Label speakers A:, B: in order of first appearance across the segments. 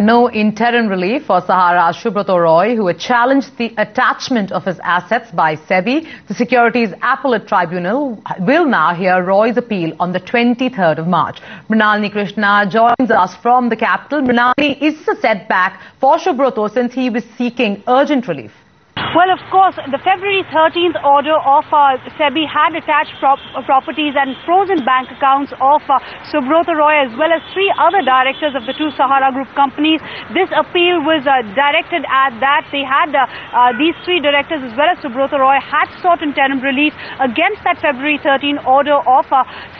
A: no interim relief for Sahara's Subrata Roy, who had challenged the attachment of his assets by SEBI. The Securities Appellate Tribunal will now hear Roy's appeal on the 23rd of March. Mrinalini Krishna joins us from the capital. Mrinalini, is this a setback for Subrata since he was seeking urgent relief?
B: Well, of course, the February 13th order of SEBI had attached properties and frozen bank accounts of Subrata Roy as well as 3 other directors of the 2 Sahara Group companies. This appeal was directed at that. They had these 3 directors as well as Subrata Roy had sought interim relief against that February 13 order of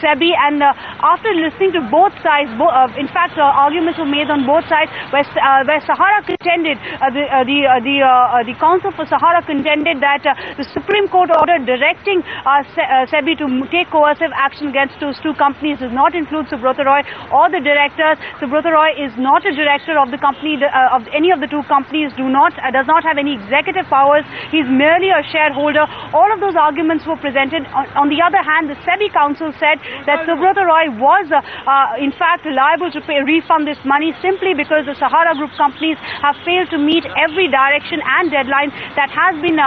B: SEBI. And after listening to both sides, in fact, arguments were made on both sides where Sahara contended, the Council for Sahara contended that the Supreme Court order directing SEBI to take coercive action against those 2 companies does not include Subrata Roy or the directors. Subrata Roy is not a director of the company, of any of the 2 companies, does not have any executive powers. He's merely a shareholder. All of those arguments were presented. On the other hand, the SEBI Council said that Subrata Roy was in fact liable to refund this money simply because the Sahara Group companies have failed to meet every direction and deadline that has been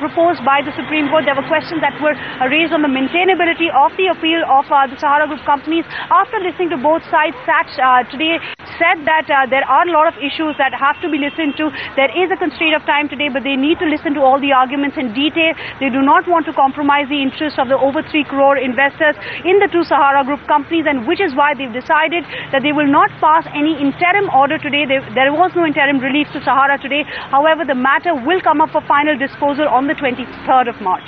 B: proposed by the Supreme Court. There were questions that were raised on the maintainability of the appeal of the Sahara Group companies. After listening to both sides, SAT today said that there are a lot of issues that have to be listened to. There is a constraint of time today, but they need to listen to all the arguments in detail. They do not want to compromise the interests of the over 3 crore investors in the 2 Sahara Group companies, and which is why they've decided that they will not pass any interim order today. There was no interim relief to Sahara today. However, the matter will come up for final disposal on the 23rd of March.